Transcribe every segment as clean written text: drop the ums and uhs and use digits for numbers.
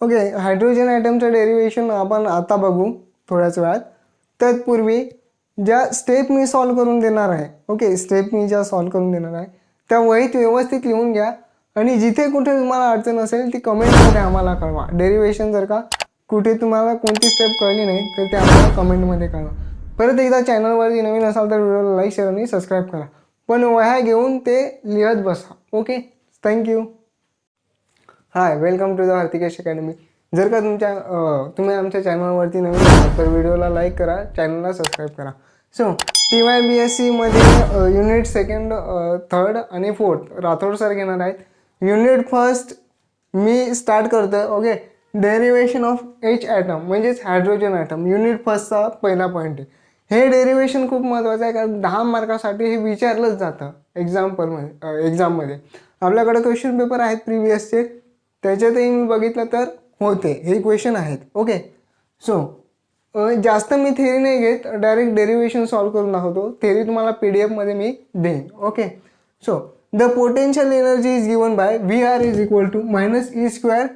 Okay, hydrogen ॲटमचं derivation आपण आता बघू थोड्याच वेळात. तत्पूर्वी ज्या स्टेप मी सॉल्व करून देणार आहे, ओके, स्टेप मी ज्या सॉल्व करून देणार आहे त्या वहीत व्यवस्थित लिहून घ्या आणि जिथे कुठे तुम्हाला अडचण असेल ती कमेंटमध्ये आम्हाला कळवा. डेरिवेशन जर का कुठे तुम्हाला कोणती स्टेप कळली नाही तर ते आम्हाला कमेंटमध्ये कळवा. परत एकदा चॅनलवरती नवीन असाल तर व्हिडिओला लाईक शेअर आणि सबस्क्राईब करा, पण वह्या घेऊन ते लिहत बसा. Okay, thank you. Hi, welcome to the Hartikesh academy. जर का तुम्ही आमच्या चॅनलवरती नवीन असाल तर व्हिडिओला लाईक करा, चॅनलला सबस्क्राईब करा. सो TYBSC मध्ये युनिट सेकंड, थर्ड आणि फोर्थ राठोड सर घेणार आहेत. युनिट फर्स्ट मी स्टार्ट करतो. Okay, derivation of H atom म्हणजेच हायड्रोजन ॲटम युनिट फर्स्टचा पहिला पॉईंट आहे. हे डेरिवेशन खूप महत्त्वाचं आहे कारण 10 मार्कासाठी हे विचारलंच जातं एक्झाममध्ये. आपल्याकडे क्वेश्चन पेपर आहेत प्रिव्हियसचे, त्याच्यातही मी बघितलं तर होते हे क्वेश्चन आहेत. ओके, सो जास्त मी थेरी नाही घेत, डायरेक्ट डेरिवेशन सॉल्व करून दाखवतो. थेरी तुम्हाला PDF मध्ये मी देईन. Okay, so the potential energy is given by VR is equal to -E²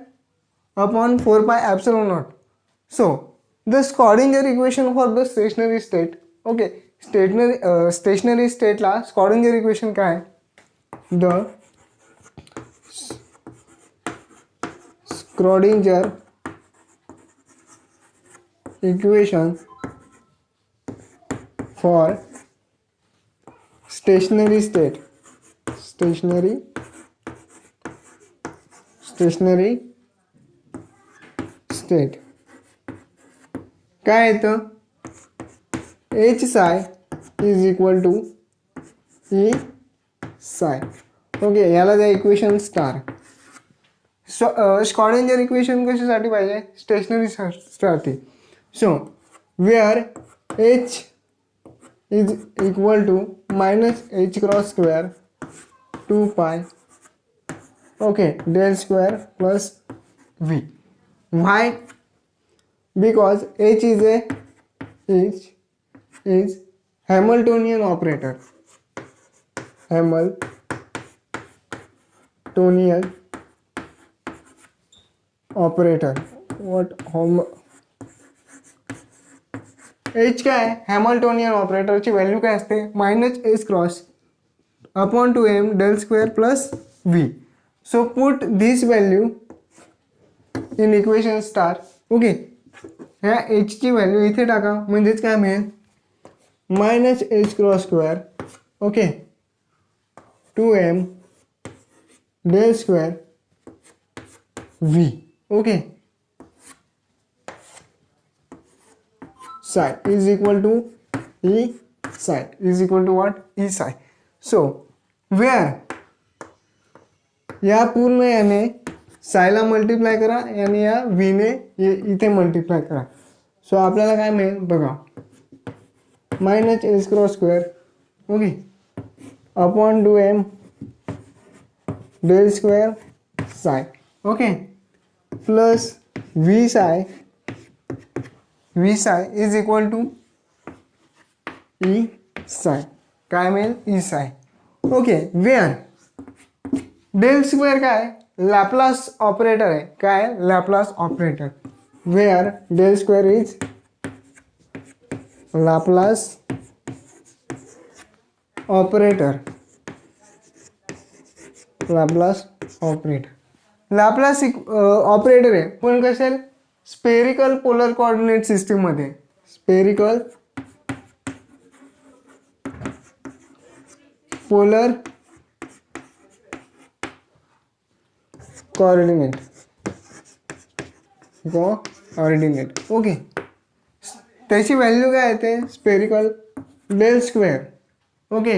upon 4πε0. So the Schrodinger equation for the stationary state. Okay, stationary स्टेटला स्कॉडिंजर इक्वेशन काय? The Schrodinger equation for stationary state काय येतं? H psi is equal to E psi. Okay, याला द्या equation star. स्कॉडिंजर equation कशासाठी पाहिजे? स्टेशनरी साठी. So where H is equal to -h² 2π okay del square plus V. Why? Because H is Hamiltonian operator. What H काय आहे? Hamiltonian ऑपरेटरची value काय असते? -h upon 2m del square plus V. So put this value in equation star. Okay, ह्या H ची value इथे टाका म्हणजेच काय मिळेल? -h² okay 2m del square V. Okay, psi is equal to E psi is equal to what? E psi. So where या पूर्ण याने सायला मल्टिप्लाय करा आणि या व्हीने इथे मल्टिप्लाय करा. सो आपल्याला काय मिळेल बघा? -h² okay upon 2m del square psi okay plus V psi is equal to E psi. काय मिळेल? E psi. Okay, where del square काय? लॅपलास ऑपरेटर आहे. काय? Laplace operator. Where del square is Laplace operator. Laplace operator आहे पण कसे? Spherical polar coordinate system मध्ये. Spherical polar coordinate. Okay, त्याची व्हॅल्यू काय येते? Spherical del square okay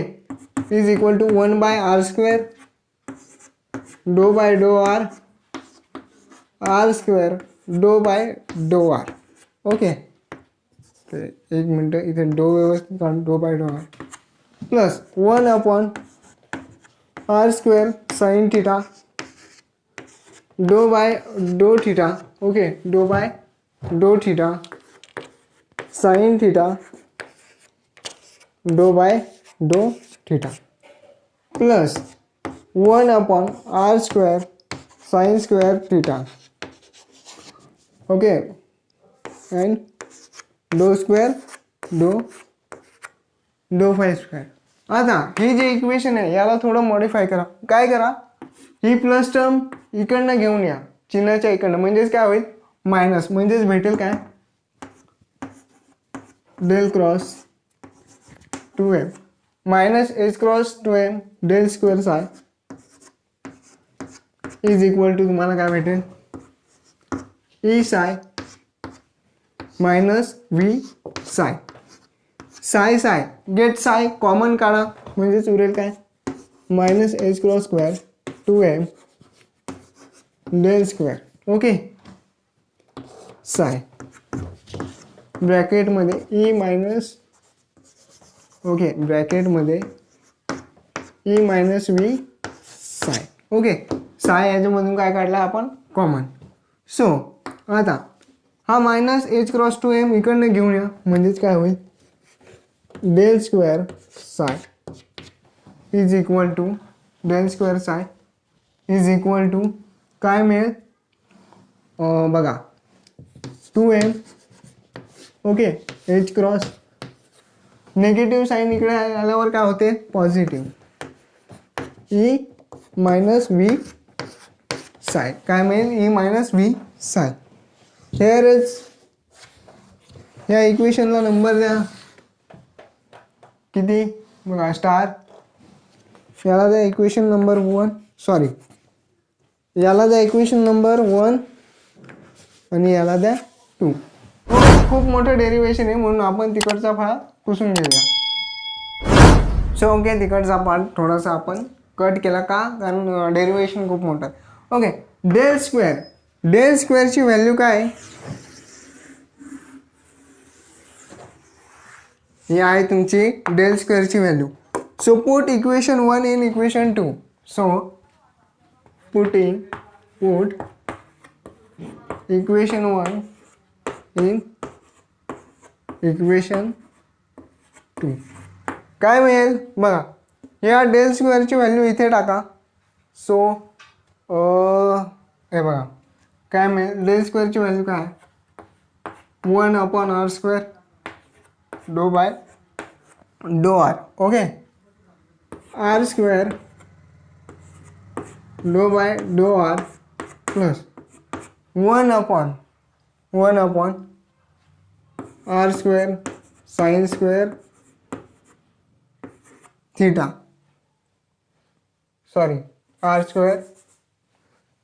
is equal to 1/r² dou/r r² dou/r. Okay, एक मिनटं इथे डो व्यवस्थित dou/r plus 1/r² sin theta dou theta. Okay, dou theta sin theta dou theta plus 1/r² sin² theta okay and डो square dou phi square. आता ही जे equation आहे याला थोडं मॉडिफाय करा. काय करा, ही प्लस टर्म इकडनं घेऊन या चिन्हाच्या इकडनं, म्हणजेच काय होईल मायनस, म्हणजेच भेटेल काय del cross 2m minus H cross 2m del square psi is equal to तुम्हाला काय भेटेल ई साय मायनस व्ही साय. साय साय गेट साय कॉमन काढा म्हणजेच उरेल काय minus H cross square 2m del square. Okay psi ब्रॅकेटमध्ये ई मायनस ओके ब्रॅकेटमध्ये E minus V psi. Okay psi याच्यामधून काय काढला आपण कॉमन. सो आता हा मायनस एच क्रॉस 2m इकडनं घेऊन या म्हणजेच काय होईल del square psi is equal to del square psi is equal to काय मिळेल बघा 2m okay H cross negative sign इकडे आल्यावर काय होते पॉझिटिव्ह ई मायनस व्ही साय. काय मिळेल ई मायनस व्ही साय. हेअरच या इक्वेशनला नंबर द्या किती बघा स्टार. याला द्या इक्वेशन नंबर 1 सॉरी याला द्या इक्वेशन नंबर 1 आणि याला द्या 2. खूप मोठं डेरिवेशन आहे म्हणून आपण तिकडचा फाळा पुसून घेऊया. सो ओके तिकडचा पार्ट थोडासा आपण कट केला का कारण डेरिवेशन खूप मोठं आहे. ओके डेल स्क्वेअरची व्हॅल्यू काय ही आहे तुमची डेल स्क्वेअरची value. So put equation 1 in equation 2. So put equation 1 in equation 2 काय मिळेल बघा. या डेल स्क्वेअरची व्हॅल्यू इथे टाका. सो हे बघा काय मिळेल डेल स्क्वेअरची व्हॅल्यू काय 1/r² डो बाय डो आर. ओके r² डो बाय डो R plus 1/r² sine square theta sorry r²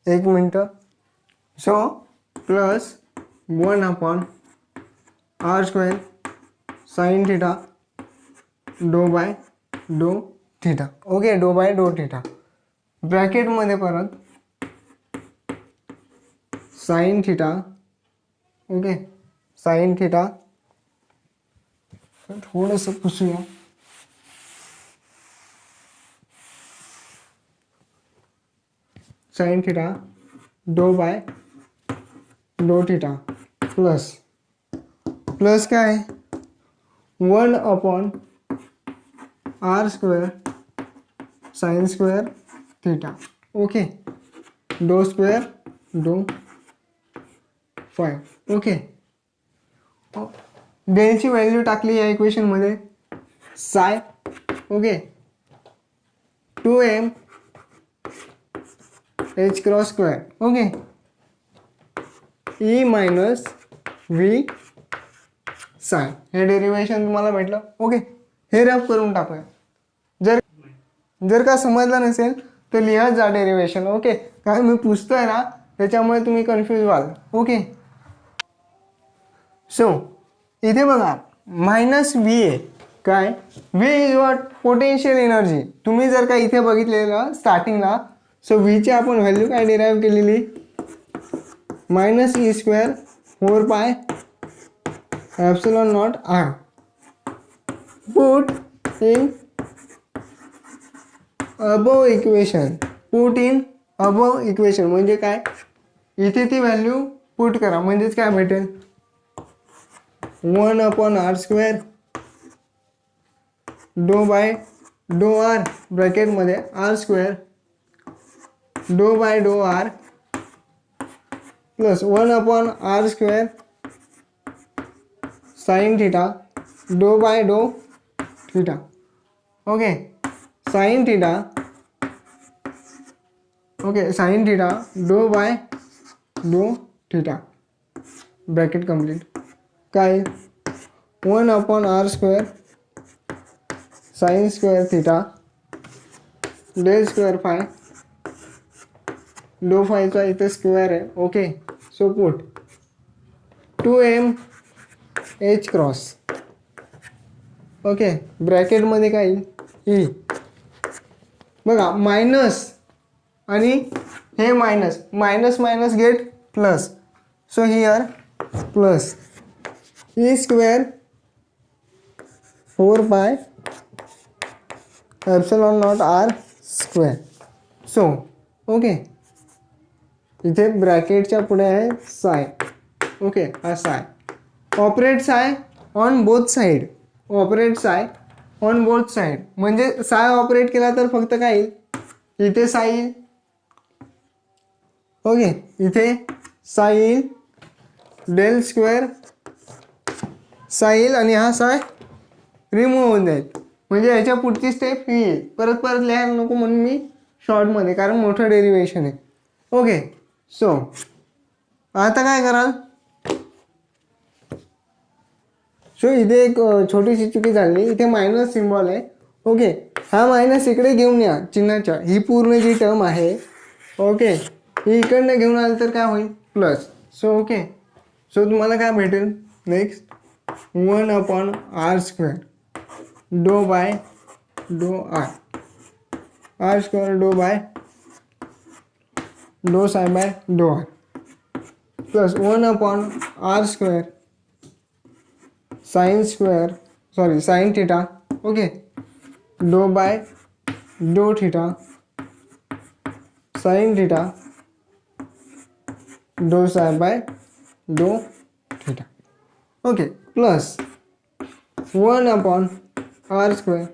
एक मिनटं. So plus 1/r² sine theta डो बाय डो थीटा. ओके डो बाय डो थीटा ब्रॅकेटमध्ये परत sine theta. Okay sine theta थोडंसं पुसूया. साइन थीटा डो बाय डो थीटा प्लस काय 1/r² sine square theta. Okay dou square dou phi. Okay डेलची व्हॅल्यू टाकली या इक्वेशनमध्ये psi. Okay 2m H cross square. Okay E minus V साय. हे डेरिवेशन तुम्हाला भेटलं. ओके हे रफ करून टाकूया. जर का समजलं नसेल तर लिहा जा डेरिवेशन. ओके काय मी पुसतोय ना त्याच्यामुळे तुम्ही कन्फ्यूज व्हाल. ओके सो इथे बघा मायनस व्ही आहे काय V is what potential energy. तुम्ही जर का इथे बघितलेलं स्टार्टिंगला सो व्हीची आपण व्हॅल्यू काय डिराईव्ह केलेली minus e² 4π ε0 r. Put in above equation म्हणजे काय इथे ती व्हॅल्यू पुट करा म्हणजेच काय भेटेल 1/r² डो बाय डो आर ब्रॅकेटमध्ये r² डो बाय डो R plus 1/r² sine theta डो बाय डो थीटा. ओके साइन थीटा डो बाय डो थीटा ब्रॅकेट कंप्लीट. काय 1/r² sine square theta del square phi doh फायचा इथे स्क्वेअर आहे. Okay so put 2m h cross. Okay ब्रॅकेटमध्ये काय येईल ई. बघा मायनस आणि हे minus minus minus get plus. So here plus E square 4 epsilon not r square. So okay इथे ब्रॅकेटच्या पुढे आहे साय. ओके हा साय. ऑपरेट साय ऑन बोथ साईड. ऑपरेट साय ऑन बोथ साईड म्हणजे साय ऑपरेट केला तर फक्त काय येईल इथे साय येईल. ओके इथे साय येईल डेल स्क्वेअर साय येईल आणि हा साय रिमूव्ह होऊन जाईल. म्हणजे याच्या पुढची स्टेप ही येईल. परत परत लिहायला नको म्हणून मी शॉर्टमध्ये कारण मोठं डेरिव्हेशन आहे. ओके सो आता काय कराल. सो इथे एक छोटीशी चुकी झाली. इथे मायनस सिम्बॉल आहे. ओके हा मायनस इकडे घेऊन या चिन्हाच्या. ही पूर्ण जी टर्म आहे ओके ही इकडनं घेऊन आलं तर काय होईल प्लस. सो ओके सो तुम्हाला काय भेटेल नेक्स्ट 1/r² डो बाय डो r² डो बाय डो psi by doh r plus 1/r² sine theta okay डो बाय डो theta sine theta doh psi by डो theta. Okay plus 1/r²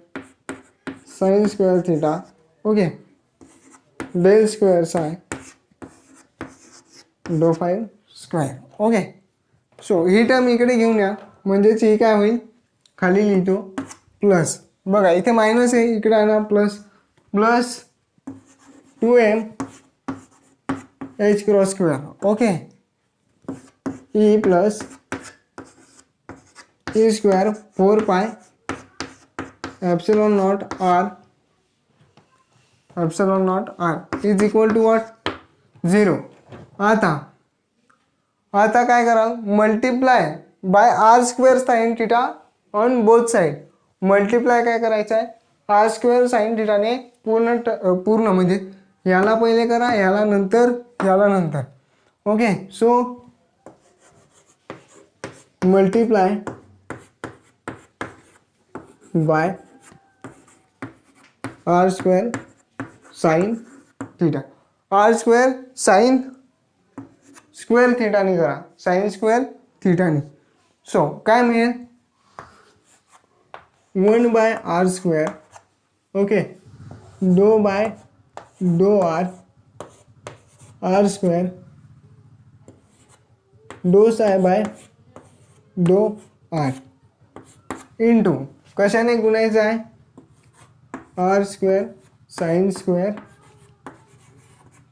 sine square theta okay del square psi डो phi square. Okay so ही term इकडे घेऊन या म्हणजेच ही काय होईल खाली लिहितो प्लस. बघा इथे मायनस आहे इकडे आणा plus plus 2m h cross square. Okay E plus E square 4 epsilon not r is equal to what 0. आता काय कराल multiply by r² sine theta on both side. Multiply काय करायचं आहे r² साइन थीटाने पूर्ण म्हणजे याला पहिले करा याला नंतर याला नंतर. Okay so multiply by r² sine theta. r² sine square थीटाने करा साइन स्क्वेअर थीटाने. सो काय मिळेल 1/r² ओके डो बाय डो r² डो psi by doh r into कशाने गुणायचं आहे r² sine square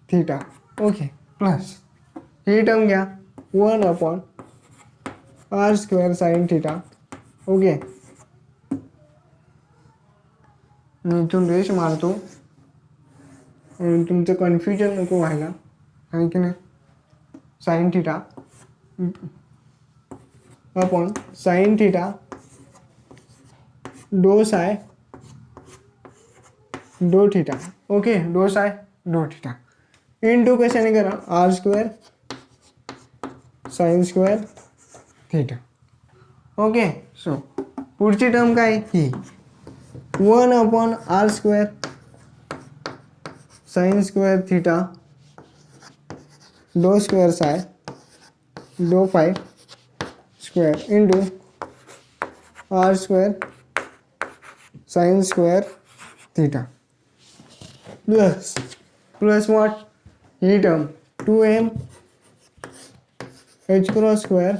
theta. Okay plus ही टर्म घ्या 1/r² साइन थीटा. ओके मी इथून रेश मारतो तुमचं कन्फ्युजन नको व्हायला आहे की नाही. Sine theta upon sine theta doh साय डो थीटा. ओके डो साय डो थीटा इंटू कशाने करा r² sine square theta. Okay so पुढची टर्म काय ही 1/r² sine square theta dou square psi डो phi square into r² sine square theta plus what ही term 2m H cross square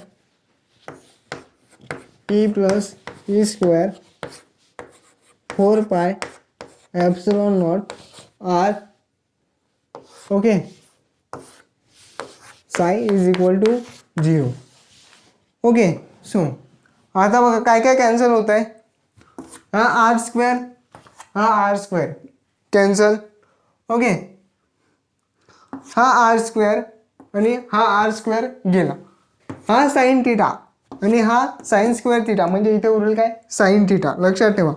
E plus E square 4 pi epsilon nought R okay psi is equal to 0. Okay so आता बघा काय काय cancel होत आहे. हा R square, हा R square cancel. Okay हा आर स्क्वेअर आणि हा आर स्क्वेअर गेला. हा साईन थिटा आणि हा साईन स्क्वेअर थिटा म्हणजे इथे उरेल काय साईन थिटा लक्षात ठेवा.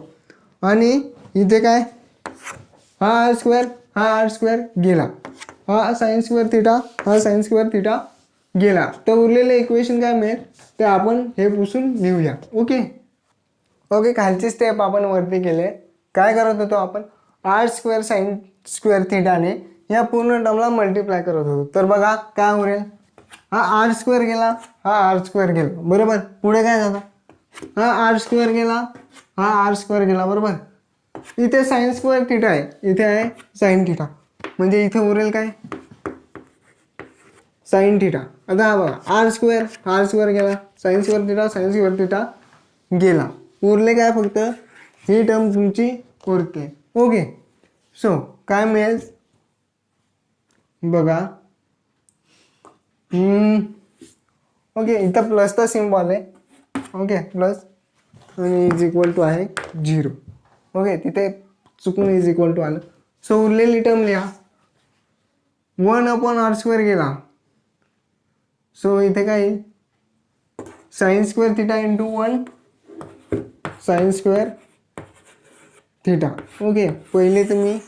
आणि इथे काय हा आर स्क्वेअर गेला. हा साईन स्क्वेअर थिटा, हा साईन स्क्वेअर थिटा गेला. तर उरलेलं इक्वेशन काय मिळेल ते आपण हे पुसून लिहूया. ओके ओके खालची स्टेप आपण वरती केले. काय करत होतो आपण आर स्क्वेअर साईन स्क्वेअर थिटाने या पूर्ण टर्मला मल्टिप्लाय करत होतो. तर बघा काय उरेल हा आर स्क्वेअर गेला, हा आर स्क्वेअर गेला बरोबर. पुढे काय झालं हा आर स्क्वेअर गेला, हा आर स्क्वेअर गेला बरोबर. इथे साईन स्क्वेअर थिटा आहे, इथे आहे साईन थिटा म्हणजे इथे उरेल काय साईन थिटा. आता हा बघा आर स्क्वेअर गेला, साईन स्क्वेअर थिटा गेला. उरले काय फक्त ही टर्म तुमची उरते. ओके सो काय मिळेल बघा. ओके इथं प्लसचा सिम्बॉल आहे. ओके प्लस आणि इज इक्वल टू आहे 0. ओके तिथे चुकून इज इक्वल टू आलं. सो उरलेली टर्म लिहा 1/r² गेला. सो इथे काय येईल sine square theta into 1 sine square theta. Okay पहिले तुम्ही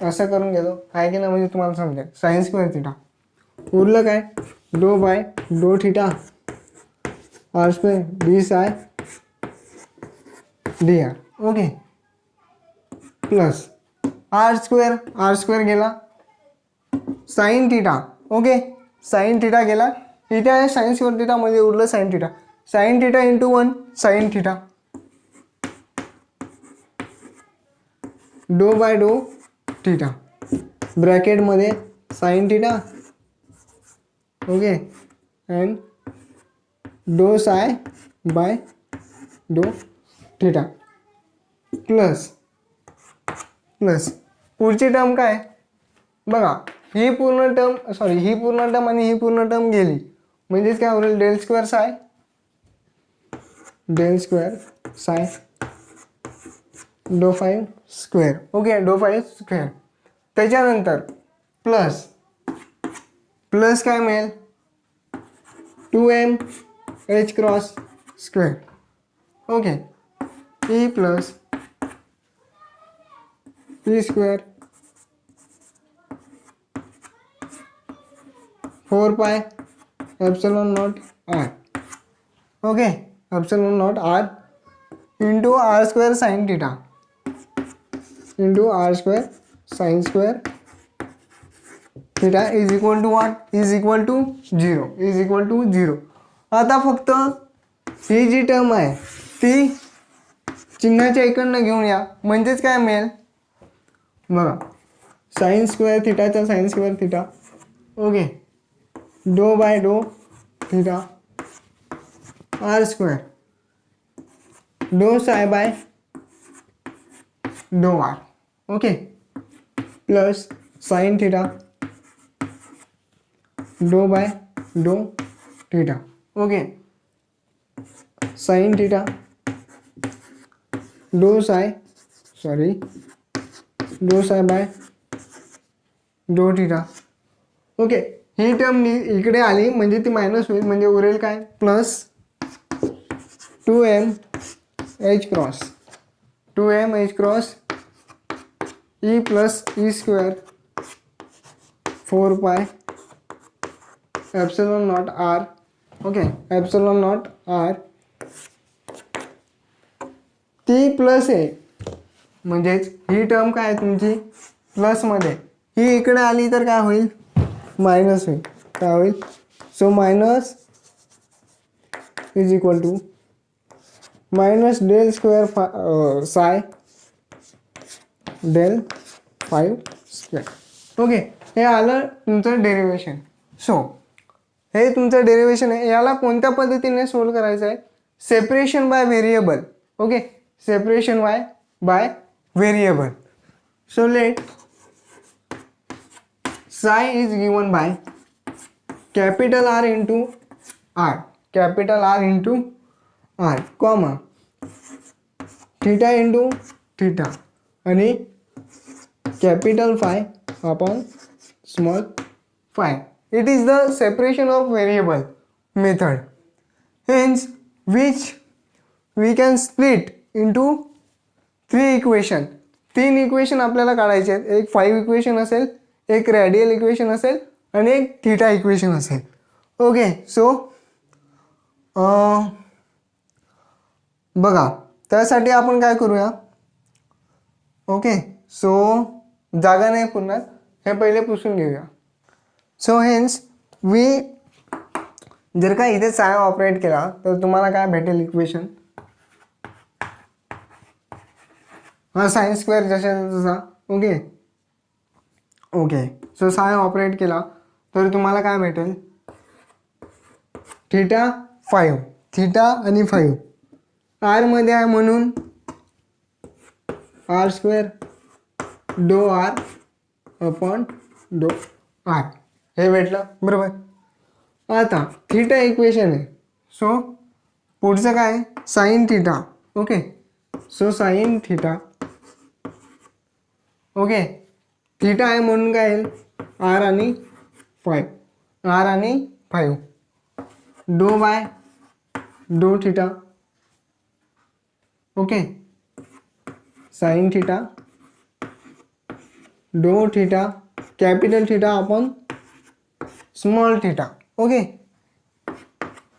असं करून घेतो आहे की नाही म्हणजे तुम्हाला समजेल. साईन स्क्वेअर थिटा उरलं काय डो बाय डो theta R square D psi D R. Okay plus R square गेला sine theta. Okay sine theta गेला. इथे आहे साईन स्क्वेअर थिटा म्हणजे उरलं sine theta into 1 sine theta डो बाय डो थिटा ब्रॅकेटमध्ये sine theta okay and doh psi by डो थिटा प्लस पुढची टर्म काय बघा ही पूर्ण टर्म आणि ही पूर्ण टर्म गेली म्हणजेच काय होईल डेल स्क्वेअर साय डो 5 स्क्वेअर. ओके डो 5 स्क्वेअर. त्याच्यानंतर प्लस काय मिळेल 2m h cross square. Okay e plus e square 4 pi epsilon not r. Okay epsilon not r into R square sine theta into R square sine square theta is equal to what is equal to 0. आता फक्त ही जी term आहे ती चिन्हाच्या इकडनं घेऊन या म्हणजेच काय मिळेल बघा साईन स्क्वेअर थिटाचा साईन स्क्वेअर थिटा. ओके डो बाय डो theta R square doh psi by डो R. Okay plus sine theta डो बाय डो theta. Okay sine theta doh psi by डो थीटा. ओके ही टर्म इकडे आली म्हणजे ती मायनस होईल म्हणजे उरेल काय plus 2m h cross e plus e square 4 pi epsilon not r. Okay epsilon not r ती प्लस आहे म्हणजेच ही टर्म काय तुमची प्लस मध्ये ही इकडे आली तर काय होईल मायनस होईल. काय होईल so minus is equal to minus del square psi del 5 square. Okay हे आलं तुमचं डेरिवेशन. सो हे तुमचं डेरिव्हेशन आहे. याला कोणत्या पद्धतीने सोल्व करायचं आहे? Separation by variable. Okay, separation by variable. So let psi is given by capital R into R, capital R into R, comma theta into theta आणि capital phi upon small phi. It is the separation of variable method, hence which we can split into 3 equation. 3 equation आपल्याला काढायचे आहेत. एक 5 equation असेल, एक radial equation असेल आणि एक थीटा इक्वेशन असेल. ओके, सो बघा त्यासाठी आपण काय करूया. ओके, सो जागा नाही पुन्हा, हे पहिले पुसून घेऊया. सो हेन्स वी जर का इथे साय ऑपरेट केला तर तुम्हाला काय भेटेल इक्वेशन. हा साइन स्क्वेअर जसा तसा. ओके ओके, सो साय ऑपरेट केला तर तुम्हाला काय भेटेल. थीटा 5, थीटा आणि 5 आर मध्ये आहे म्हणून आर स्क्वेअर डो आर अपॉन डो आर हे भेटलं बरोबर. आता थीटा इक्वेशन आहे, सो पुढचं काय sign theta. Okay, so sine theta. Okay, theta आहे म्हणून काय येईल आर आणि 5, आर आणि 5 डो बाय डो theta. Okay, sine theta doh theta capital theta upon small theta. Okay,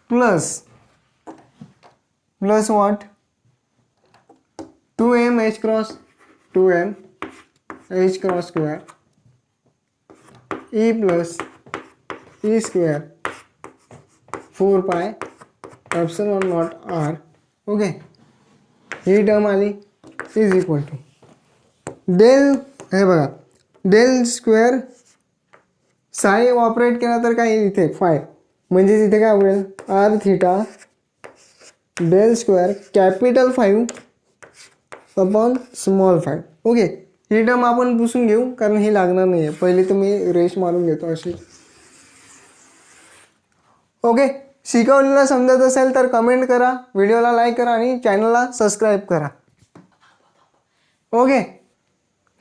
plus what 2m h cross 2m h cross square e plus e square 4 pi epsilon not r. Okay, ही term आली is equal to del. हे बघा del square Sai operate केला तर काय इथे 5 म्हणजे इथे काय होईल R theta del square capital 5 upon small 5. Okay, ही टर्म आपण पुसून घेऊ कारण ही लागणार नाही आहे. पहिले तुम्ही रेश मारून घेतो अशी. ओके, शिकवलेलं समजत असेल तर कमेंट करा, व्हिडिओला लाईक करा आणि चॅनलला सबस्क्राईब करा. ओके,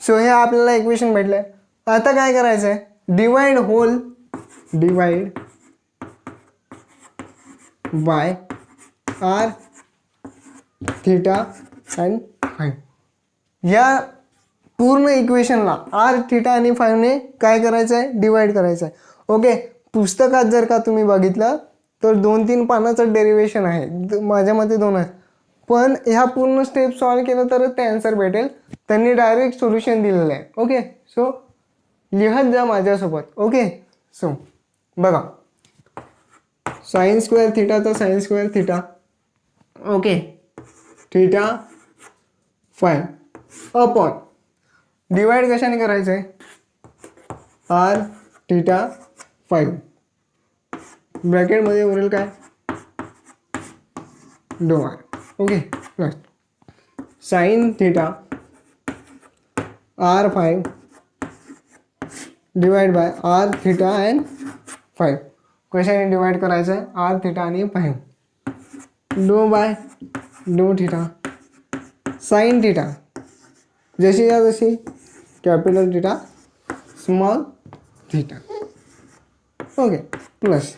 सो हे आपल्याला इक्वेशन भेटलंय. आता काय करायचं आहे divide whole divide by r theta and 5. या पूर्ण इक्वेशनला आर थीटा आणि 5 ने काय करायचं आहे डिवाइड करायचं आहे. ओके, पुस्तकात जर का तुम्ही बघितलं तर 2-3 पानाचं डेरिव्हेशन आहे, माझ्या मते 2 आहेत. पण ह्या पूर्ण स्टेप सॉल्व केलं तरच ते आन्सर भेटेल. त्यांनी डायरेक्ट सोल्युशन दिलेलं आहे. ओके, सो लिहत जा माझ्यासोबत. ओके, सो बघा साइन स्क्वेअर थीटा तर sine square theta. Okay, theta 5 upon divide कशाने करायचं आहे आर थीटा 5 ब्रॅकेटमध्ये उरेल काय doe R. Okay, plus sine theta r 5 divide by r theta and 5. कशाने डिवाइड करायचं आहे आर थीटा आणि 5 डो बाय डो थीटा साइन थीटा जशी या तशी capital theta small theta. Okay, plus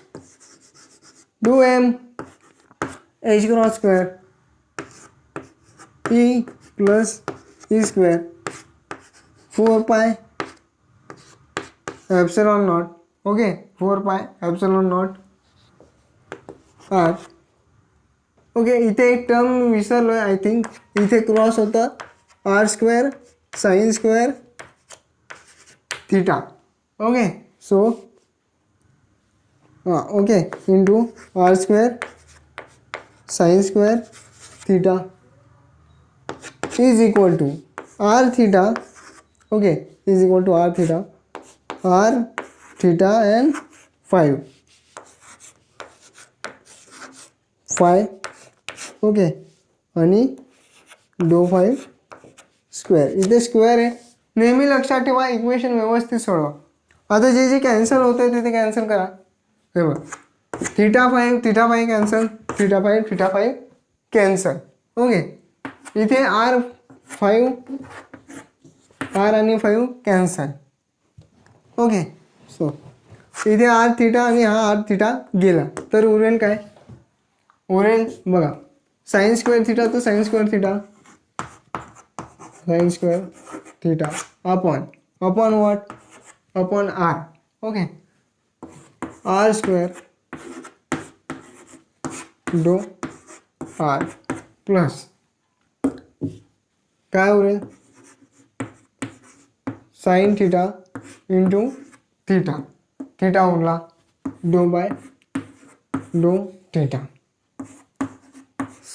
2m h cross square e plus e square 4 pi epsilon not. Okay, 4 pi epsilon not r. Okay, इथे एक term विसरलो आहे I think. इथे cross होता R square sine square theta. Okay, so हां okay into R square sine square theta is equal to R theta. Okay, is equal to R theta and 5 phi okay आणि doh phi square. इथे square आहे. नेहमी लक्षात ठेवा equation व्यवस्थित सोडवा. आता जे जे कॅन्सल होतं आहे तिथे कॅन्सल करा. हे बघ theta five cancel, theta five cancel. Okay इथे आर आणि 5 कॅन्सल. ओके सो इथे आर थिटा आणि हा आर थिटा गेला तर उरेल काय? उरेल बघा साइन स्क्वेअर थिटा तर sine square theta upon what? Upon r. Okay r square डो आर प्लस काय उरेल? साइन थिटा इंटू थिटा उरला डो बाय डो theta.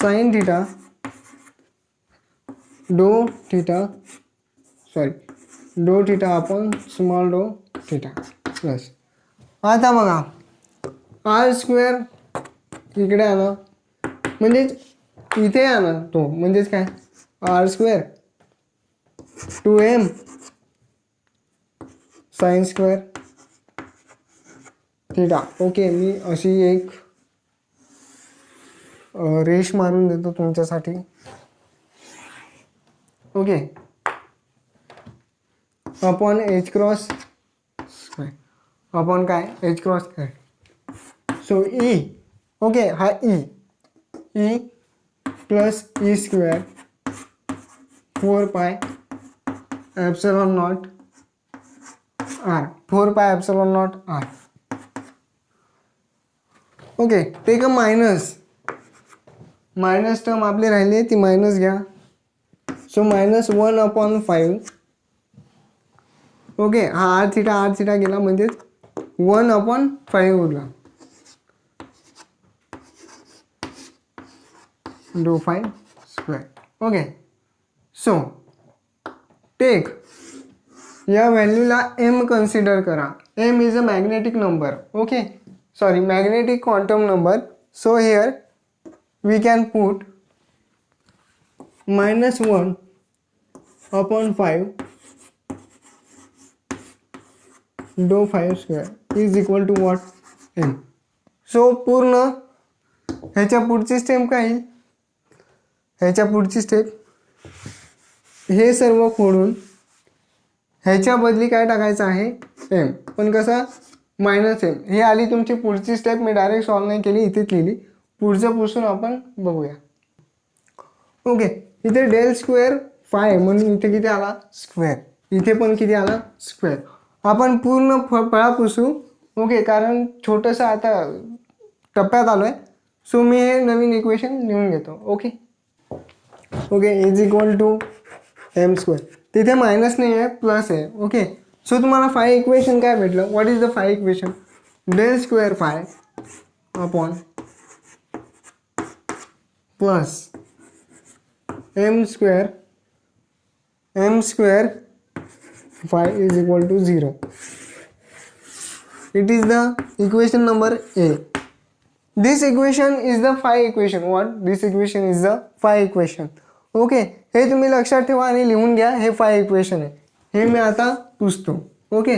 Sine theta d theta upon small डो थिटा प्लस. आता बघा आर स्क्वेअर इकडे आला म्हणजेच इथे आला तो म्हणजेच काय? R square 2m sine square theta. Okay मी अशी एक रेष मारून देतो तुमच्यासाठी. Okay upon H cross square upon काय? H cross square. So e okay हा e plus E square 4 pi epsilon nought R. 4 pi epsilon nought R. Okay take a minus term आपली राहिली ती मायनस घ्या. सो -1/5. ओके हा R theta गेला म्हणजेच 1/5 उरला d phi square. Okay so take या व्हॅल्यूला एम कन्सिडर करा. M is a magnetic number. Okay sorry magnetic quantum number. So here we can put -1/5 dou 5 square is equal to what? m. So पूर्ण ह्याच्या पुढची step काय येईल? ह्याच्या पुढची स्टेप हे सर्व खोडून ह्याच्या बदली काय टाकायचं आहे? m. पण कसा? -m. हे आली तुमची पुढची स्टेप. मी डायरेक्ट सॉल्व नाही केली, इथेच लिहिली. पुढचं पुसून आपण बघूया. ओके इथे डेल स्क्वेअर फाय म्हणून इथे किती आला? स्क्वेअर. इथे पण किती आला? स्क्वेअर. आपण पूर्ण फळा पुसू. ओके कारण छोटंसं आता टप्प्यात आलो आहे. सो मी हे नवीन इक्वेशन लिहून घेतो. Okay is equal to M square. तिथे मायनस नाही आहे प्लस आहे. ओके सो तुम्हाला फाय इक्वेशन काय भेटलं? What is the phi equation? Del square phi upon plus m square phi is equal to 0. It is the equation number A. This equation is the phi equation. What? This equation is the phi equation. Okay हे तुम्ही लक्षात ठेवा आणि लिहून घ्या. हे phi equation आहे. हे मी आता पुसतो. ओके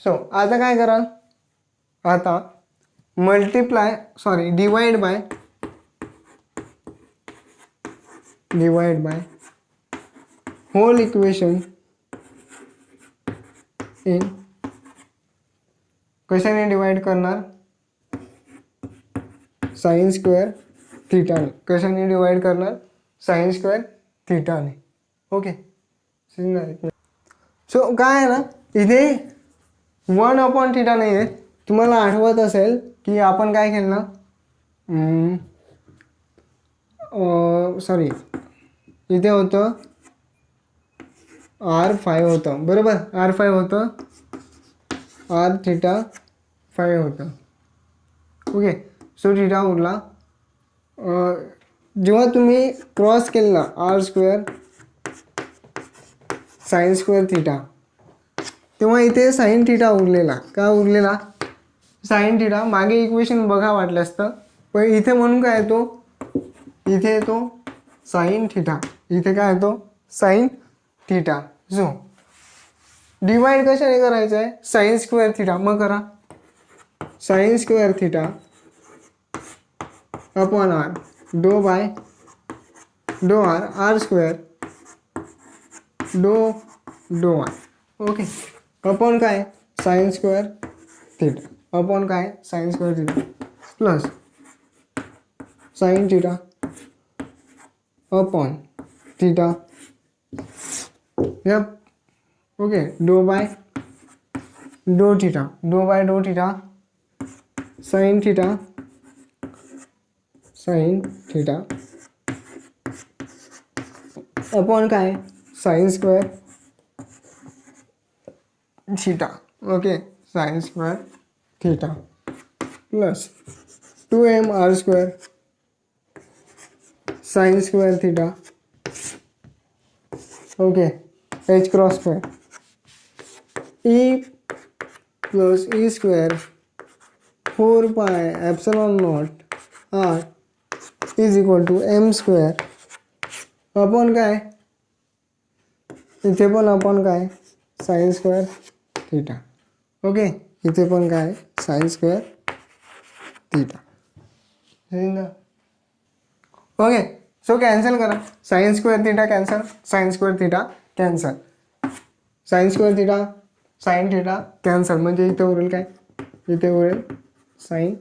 सो आता काय कराल? आता divide by whole equation in कशाने डिवाइड करणार? साइन स्क्वेअर थिटाने. कशाने डिवाइड करणार? साइन स्क्वेअर थिटाने. ओके सो काय आहे ना इथे 1/θ नाही आहे. तुम्हाला आठवत असेल की आपण काय केलं? सॉरी इथे होतं R5 होतं बरोबर. R5 होतं R θ5 होतं. ओके सो थिटा उरला जेव्हा तुम्ही क्रॉस केला r square sine square theta, तेव्हा इथे साईन थिटा उरलेला. का उरलेला? Sine theta. मागे इक्वेशन बघा वाटलं असतं, पण इथे म्हणून काय येतो, इथे येतो साईन थिटा, इथे काय येतो साईन थिटा. जो डिवाइड कशाने करायचं आहे? Sine square theta. मग करा sine square theta upon R, d by डो आर, आर स्क्वेअर डो आर. ओके. अपॉन काय? Sine square theta. अपॉन काय? Sine square theta plus sine theta upon theta. Yup. Okay. डो बाय डो theta, डो by डो थिटा साईन थिटा अपॉन काय? Sine square theta. Okay. Sine square theta plus 2m R square sine square theta. Okay. H cross square E plus E square 4 pi epsilon nought R is equal to M square upon काय? इथे पण upon काय? Sine square theta. Okay. इथे पण काय? Sine square theta. Okay. So cancel करा. Sine square theta cancel, sine square theta cancel, sine square theta sine theta cancel. म्हणजे इथे उरेल काय? इथे उरेल साईन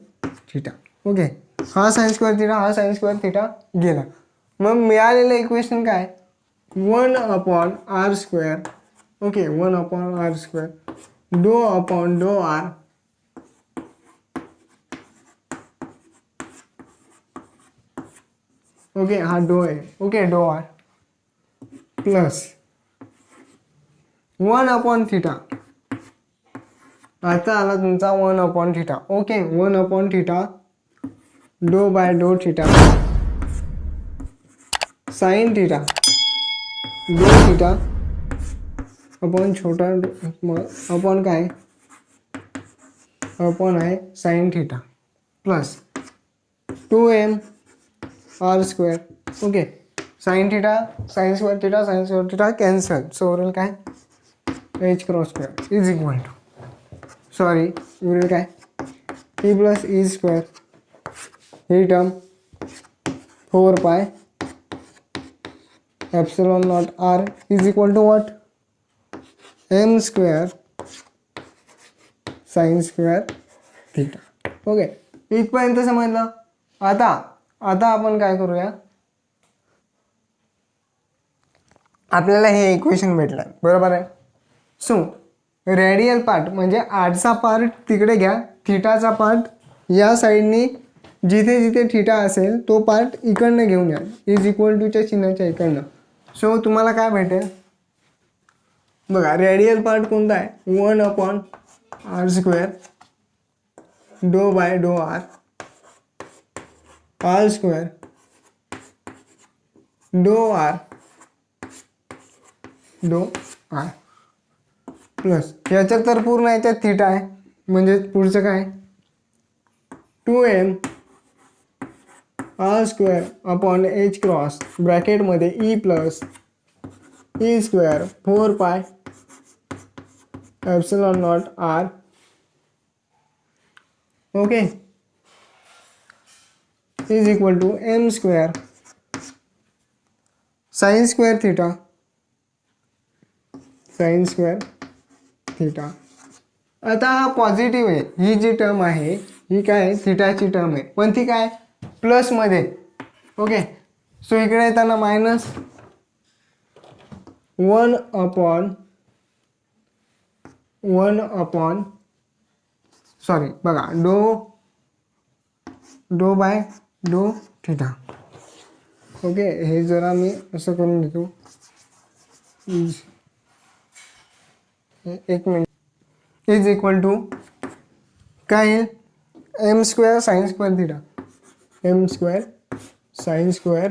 थिटा. ओके. हा साईन स्क्वेअर थिटा, हा साईन स्क्वेअर थिटा गेला. मग मिळालेलं इक्वेशन काय? 1 upon R square. Okay. 1 upon R square doe upon doe R okay. हा डो आहे. ओके. डो आर प्लस 1 अपॉन थिटा. आता आला तुमचा 1 upon theta. Okay. 1 upon theta डो बाय डो theta sine theta d theta upon छोटा अपॉन काय? अपॉन आहे sine theta plus 2m R square. Okay. Sine theta sine square theta sine square theta cancel. So उरेल काय? H cross square is equal to sorry उरेल काय? E plus E square. ही term 4 pi epsilon nought R is equal to what? M square sine square theta. Okay. इथपर्यंत समजलं. आता आपण काय करूया, आपल्याला हे इक्वेशन भेटलं बरोबर आहे. सो रेडियल पार्ट म्हणजे आरचा पार्ट तिकडे घ्या, थिटाचा पार्ट या साईडनी जिथे जिथे थिटा असेल तो पार्ट इकडनं घेऊन या, इज इक्वल टूच्या चिन्हाच्या इकडनं. सो तुम्हाला काय भेटेल बघा. रेडियल पार्ट कोणता आहे? 1 upon R square doe by डो आर आर स्क्वेअर डो आर प्लस याच्यात तर पूर्ण याच्यात थिटा आहे म्हणजे पुढचं काय? 2m R square upon H cross ब्रॅकेटमध्ये e plus E square 4 pi epsilon nought R. Okay. Is equal to M square sine square theta sine square theta. आता हा पॉझिटिव्ह आहे. ही जी टर्म आहे ही काय? थिटाची टर्म आहे, पण ती काय? प्लसमध्ये. ओके. सो इकडे येताना मायनस 1 अपॉन सॉरी बघा डो बाय डो थिटा. ओके. हे जरा मी असं करून देतो. एक मिनिट. इज इक्वल टू काय येईल? M square sine square theta M square sine square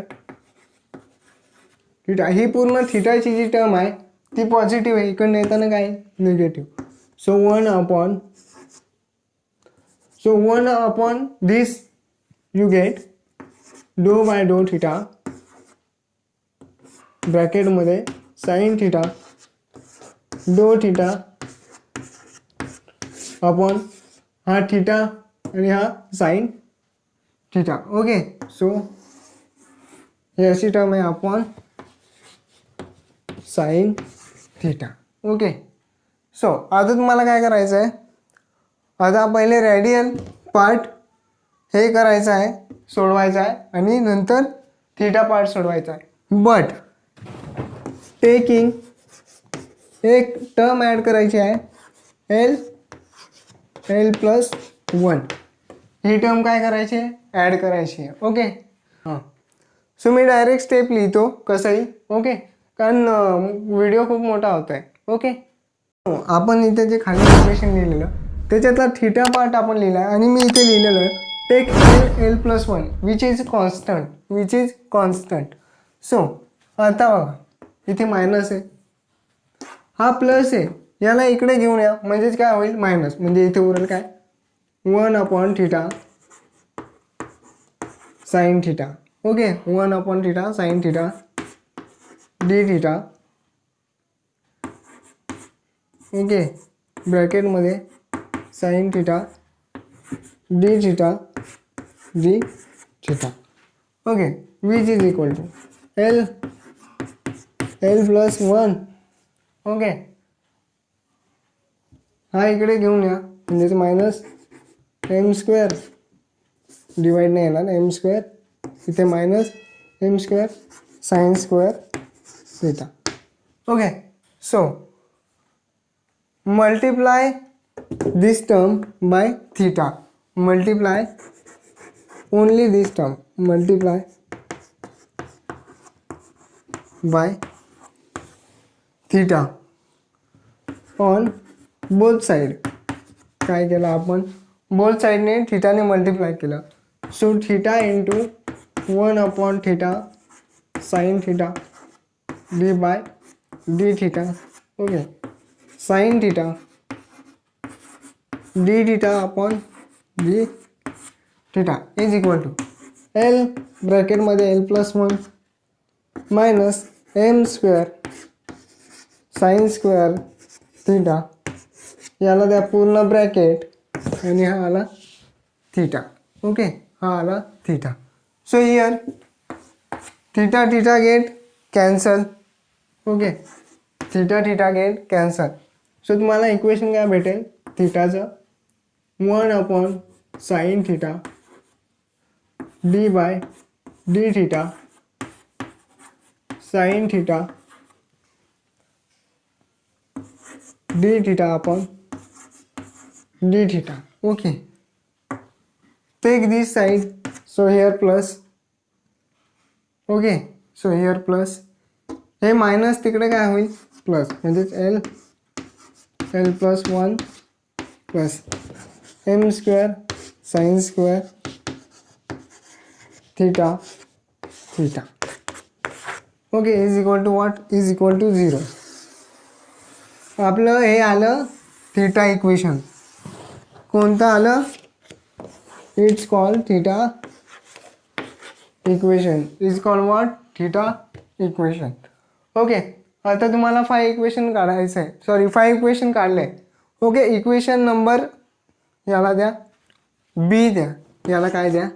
theta. ही पूर्ण थिटाची जी टर्म आहे ती पॉझिटिव्ह आहे, इकडनं येताना काय negative. So 1 upon this you get d by डो थिटा ब्रॅकेटमध्ये sine theta d theta upon हा थिटा आणि हा साईन थिटा. ओके, सो हे अशी टर्म आहे upon sine theta. Okay, so आता तुम्हाला काय करायचं आहे, आता पहिले रेडियल पार्ट हे करायचं आहे, सोडवायचं आहे, आणि नंतर थिटा पार्ट सोडवायचा आहे. बट टेकिंग एक टर्म ॲड करायची आहे एल प्लस 1. ही टर्म काय करायची आहे, ॲड करायची आहे. ओके, हां. सो मी डायरेक्ट स्टेप लिहितो कसंही. ओके, कारण व्हिडिओ खूप मोठा होतो आहे. ओके, आपण इथे जे खाली इक्वेशन लिहिलेलं त्याच्यातला थिटा पार्ट आपण लिहिला आहे, आणि मी इथे लिहिलेलं take l plus 1 which is constant. So आता बघा इथे मायनस आहे, हा प्लस आहे, याला इकडे घेऊन या म्हणजेच काय होईल मायनस, म्हणजे इथे उरेल काय 1 upon theta sine theta. Okay, 1 upon theta sine theta d theta. Okay, ब्रॅकेटमध्ये sine theta d theta d theta. Okay, which is equal to L plus 1. ओके, हा इकडे घेऊन या म्हणजेच मायनस एम स्क्वेअर डिवाइड नाही येणार, एम स्क्वेअर इथे minus M square sine square theta. Okay, so multiply this term by theta, multiply only this term, multiply by theta on both side. काय केलं आपण, बोथ साईडने थिटाने मल्टिप्लाय केलं. So theta into 1 upon theta sine theta d by d theta. Okay, sine theta d theta upon d theta is equal to L ब्रॅकेटमध्ये L plus 1 minus M square sine square theta, याला द्या पूर्ण bracket, आणि हा आला theta. Okay, हा आला theta. So here theta theta get cancel. Okay, theta get cancel. So तुम्हाला इक्वेशन काय भेटेल थिटाचं 1 upon sine theta d by d theta sine theta d theta upon d theta. Okay, take this side, so here plus. Okay, so here plus, हे minus तिकडे काय होईल plus, म्हणजेच l plus 1 plus m square sine square theta. Okay, is equal to what, is equal to 0. आपलं हे आलं theta equation. कोणतं आलं, it's called theta equation, is called what theta equation. Okay, आता तुम्हाला 5 इक्वेशन काढायचं आहे, सॉरी 5 इक्वेशन काढले. ओके, इक्वेशन नंबर याला द्या बी, द्या याला काय द्या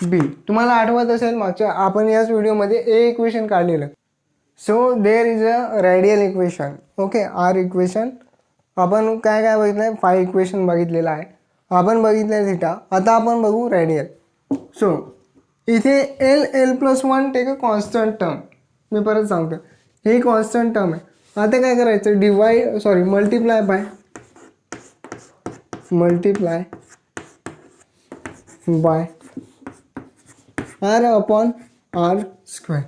बी. तुम्हाला आठवत असेल मागच्या आपण याच व्हिडिओमध्ये ए इक्वेशन काढलेलं. So there is a radial equation. Okay, r equation. आपण काय काय बघितलं आहे, 5 इक्वेशन बघितलेलं आहे. आपण बघितलं आहे थिटा. आता आपण बघू रेडियल. सो इथे L plus 1 take a constant term. मी परत सांगतो, ही कॉन्स्टंट टर्म आहे. आता काय करायचं, multiply by R upon R square.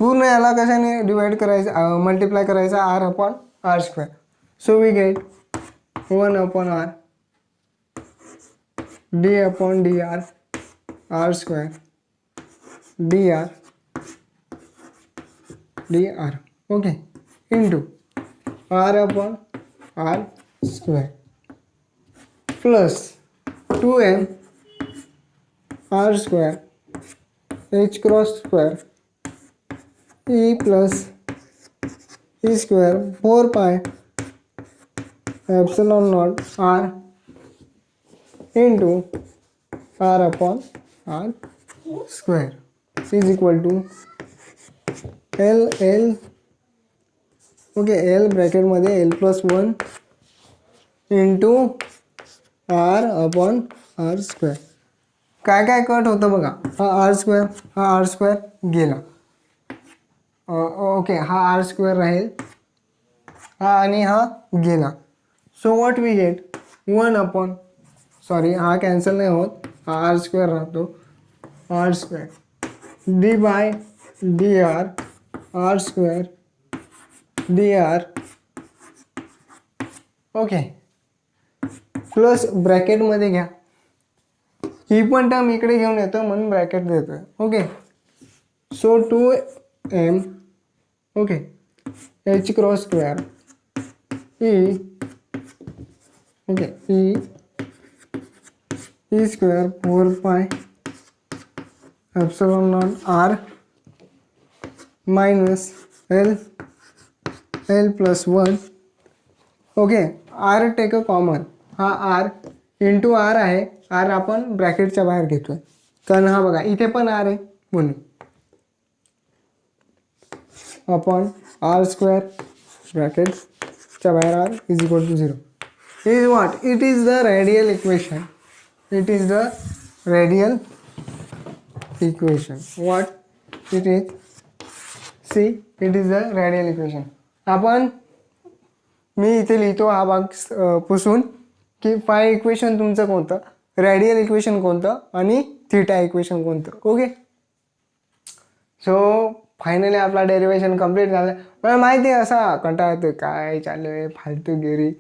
पूर्ण याला कशाने डिवाइड करायचं, मल्टिप्लाय करायचं R upon R square. So we get 1 upon R d upon d R square dr okay into r upon r square plus 2m r स्क्वेअर h cross square e plus e square 4 pi epsilon not r into r upon r square is equal to L okay L ब्रॅकेटमध्ये L plus 1 into R upon R square. काय काय cut होतं बघा, हा R square, हा R square गेला, okay हा R square राहील, हा आणि हा गेला. So what we get 1 upon sorry हा कॅन्सल नाही होत, हा R स्क्वेअर राहतो, R square d by d r R square dr okay plus ब्रॅकेटमध्ये घ्या, ही पण टर्म इकडे घेऊन येतो म्हणून ब्रॅकेट देतोय. Okay so 2m okay h cross square e okay e square 4 pi epsilon not r minus L plus 1 okay R take a common, हा R into R आहे, R आपण ब्रॅकेटच्या बाहेर घेतोय कारण हा बघा इथे पण R आहे म्हणून अपॉन R स्क्वेअर ब्रॅकेटच्या बाहेर R is equal to 0 is what it is the radial equation, it is the radial equation what it is see it is the radial equation. आपण मी इथे लिहितो हा भाग पुसून की फाय इक्वेशन तुमचं कोणतं, रेडियल इक्वेशन कोणतं आणि थीटा इक्वेशन कोणतं. ओके सो फायनली आपला डेरिवेशन कंप्लीट झालं. मला माहिती आहे असा कंटाळा येतो काय चालू आहे फालतूगिरी,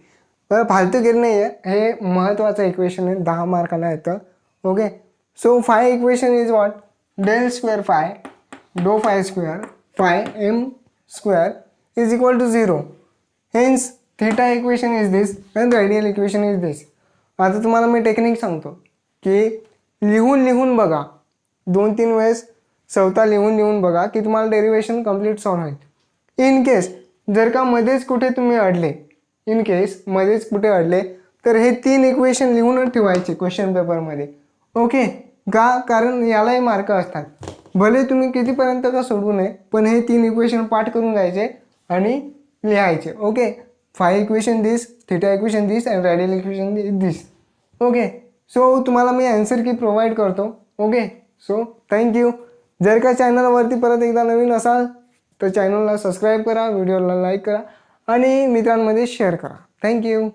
बरं फालतूगिरी नाही आहे, हे महत्त्वाचं इक्वेशन आहे, 10 मार्काला येतं. Okay so phi equation is what del square phi d phi square phi m square is equal to 0. Hence theta equation is this and radial equation is this. आता तुम्हाला मी टेक्निक सांगतो की लिहून बघा, 2-3 वेळेस स्वतः लिहून बघा की तुम्हाला डेरिवेशन कंप्लीट सॉल्व होईल. इन केस जर का मध्येच कुठे तुम्ही अडले, इन केस मध्येच कुठे अडले तर हे 3 इक्वेशन लिहूनच ठेवायचे क्वेश्चन पेपरमध्ये. ओके का, कारण यालाही मार्क असतात, भले तुम्ही कितीपर्यंत का सोडवू नये पण हे 3 इक्वेशन पाठ करून जायचे आणि लिहायचे. Okay five equation this, theta equation this and radial equation this. Okay so तुम्हाला मी आन्सर की प्रोव्हाइड करतो. Okay so thank you. जर का चॅनलवरती परत एकदा नवीन असाल तर चॅनलला सबस्क्राईब करा, व्हिडिओला लाईक करा आणि मित्रांमध्ये शेअर करा. थँक्यू.